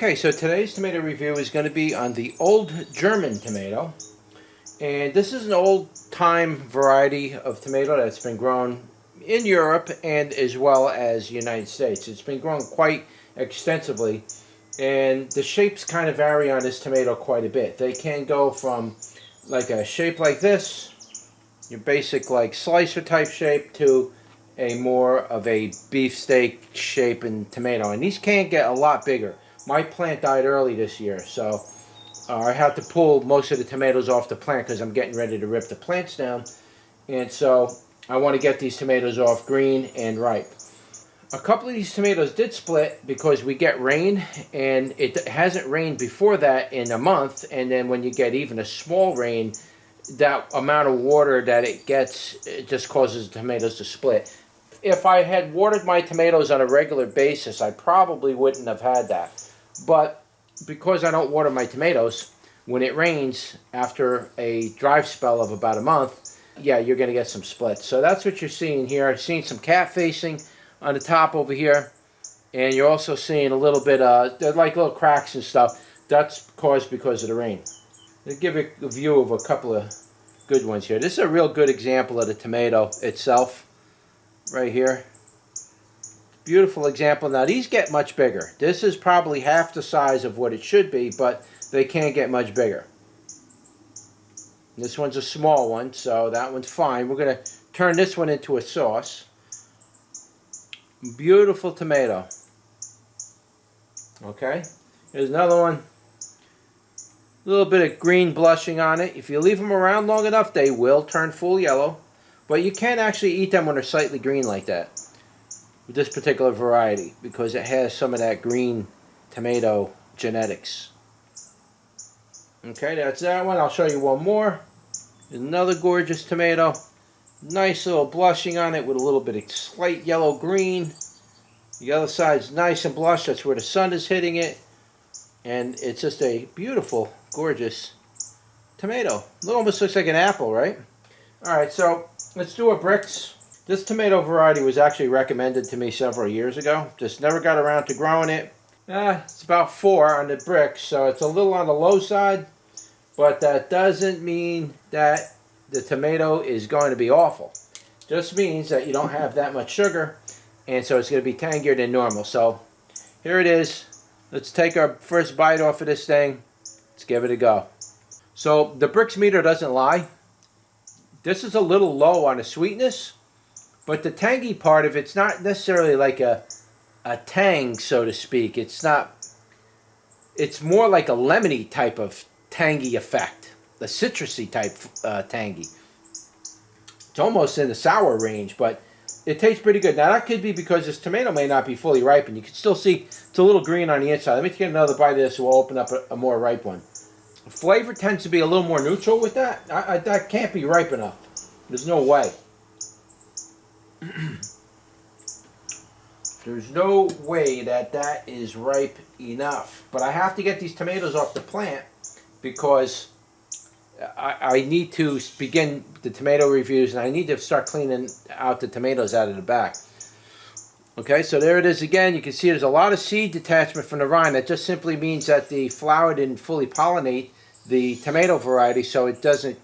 Okay, so today's tomato review is going to be on the old German tomato. And this is an old-time variety of tomato that's been grown in Europe and as well as the United States. It's been grown quite extensively, and the shapes kind of vary on this tomato quite a bit. They can go from like a shape like this, your basic like slicer type shape, to a more of a beefsteak shape in tomato. And these can get a lot bigger. My plant died early this year, so I had to pull most of the tomatoes off the plant because I'm getting ready to rip the plants down. And so I want to get these tomatoes off green and ripe. A couple of these tomatoes did split because we get rain, and it hasn't rained before that in a month. And then when you get even a small rain, that amount of water that it gets, it just causes the tomatoes to split. If I had watered my tomatoes on a regular basis, I probably wouldn't have had that. But because I don't water my tomatoes, when it rains after a dry spell of about a month, yeah, you're going to get some splits. So that's what you're seeing here. I'm seeing some cat facing on the top over here. And you're also seeing a little bit, they're like little cracks and stuff. That's caused because of the rain. I'll give you a view of a couple of good ones here. This is a real good example of the tomato itself right here. Beautiful example. Now these get much bigger. This is probably half the size of what it should be, but they can get much bigger. This one's a small one, so that one's fine. We're going to turn this one into a sauce. Beautiful tomato. Okay, here's another one. A little bit of green blushing on it. If you leave them around long enough, they will turn full yellow. But you can actually eat them when they're slightly green like that, with this particular variety, because it has some of that green tomato genetics. Okay, that's that one. I'll show you one more. Another gorgeous tomato. Nice little blushing on it with a little bit of slight yellow-green. The other side's nice and blush. That's where the sun is hitting it. And it's just a beautiful, gorgeous tomato. It almost looks like an apple, right? Alright, so let's do a bricks. This tomato variety was actually recommended to me several years ago. Just never got around to growing it. It's about 4 on the bricks, so it's a little on the low side. But that doesn't mean that the tomato is going to be awful. Just means that you don't have that much sugar, and so it's going to be tangier than normal. So here it is. Let's take our first bite off of this thing. Let's give it a go. So the bricks meter doesn't lie. This is a little low on the sweetness, but the tangy part of it's not necessarily like a tang, so to speak. It's not. It's more like a lemony type of tangy effect, the citrusy type tangy. It's almost in the sour range, but it tastes pretty good. Now that could be because this tomato may not be fully ripened. You can still see it's a little green on the inside. Let me get another bite of this, so we'll open up a more ripe one. The flavor tends to be a little more neutral with that. That can't be ripe enough. There's no way. There's no way that is ripe enough. But I have to get these tomatoes off the plant because I need to begin the tomato reviews, and I need to start cleaning out the tomatoes out of the back. Okay, so there it is again. You can see there's a lot of seed detachment from the rind. That just simply means that the flower didn't fully pollinate the tomato variety, so it doesn't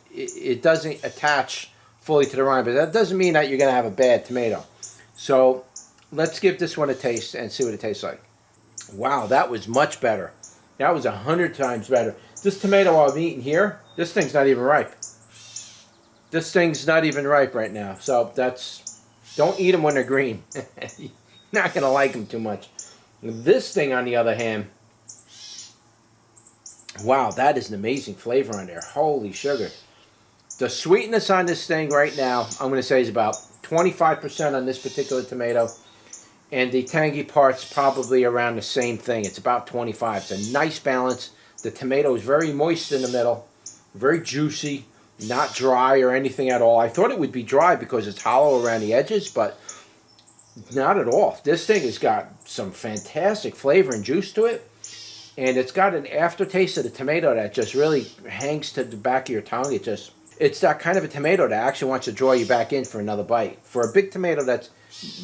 attach fully to the rind. But that doesn't mean that you're going to have a bad tomato. So let's give this one a taste and see what it tastes like. Wow, that was much better. That was 100 times better. This tomato I'm eating here, this thing's not even ripe. This thing's not even ripe right now. So don't eat them when they're green. You're not going to like them too much. This thing, on the other hand, wow, that is an amazing flavor on there. Holy sugar. The sweetness on this thing right now, I'm going to say, is about 25% on this particular tomato. And the tangy part's probably around the same thing. It's about 25. It's a nice balance. The tomato is very moist in the middle, very juicy, not dry or anything at all. I thought it would be dry because it's hollow around the edges, but not at all. This thing has got some fantastic flavor and juice to it, and it's got an aftertaste of the tomato that just really hangs to the back of your tongue. It's that kind of a tomato that actually wants to draw you back in for another bite. For a big tomato, that's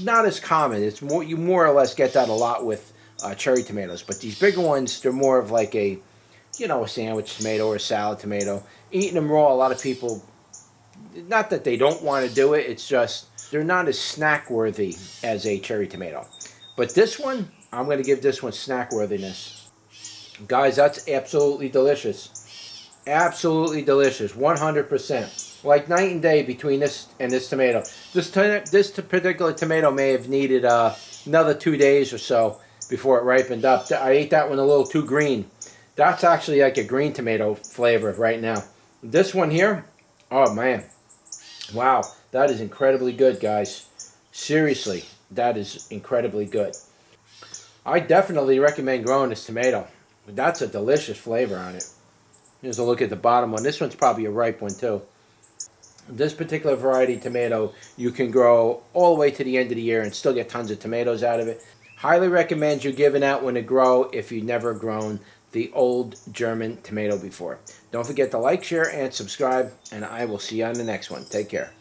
not as common. It's more, you more or less get that a lot with cherry tomatoes. But these bigger ones, they're more of like a, a sandwich tomato or a salad tomato. Eating them raw, a lot of people, not that they don't want to do it, it's just they're not as snack worthy as a cherry tomato. But this one, I'm going to give this one snack worthiness. Guys, that's absolutely delicious. Absolutely delicious. 100%. Like night and day between this and this tomato. This particular tomato may have needed another 2 days or so before it ripened up. I ate that one a little too green. That's actually like a green tomato flavor right now. This one here, oh man. Wow, that is incredibly good, guys. Seriously, that is incredibly good. I definitely recommend growing this tomato. That's a delicious flavor on it. Here's a look at the bottom one. This one's probably a ripe one too. This particular variety of tomato you can grow all the way to the end of the year and still get tons of tomatoes out of it. Highly recommend you giving out one to grow if you've never grown the old German tomato before. Don't forget to like, share, and subscribe, and I will see you on the next one. Take care.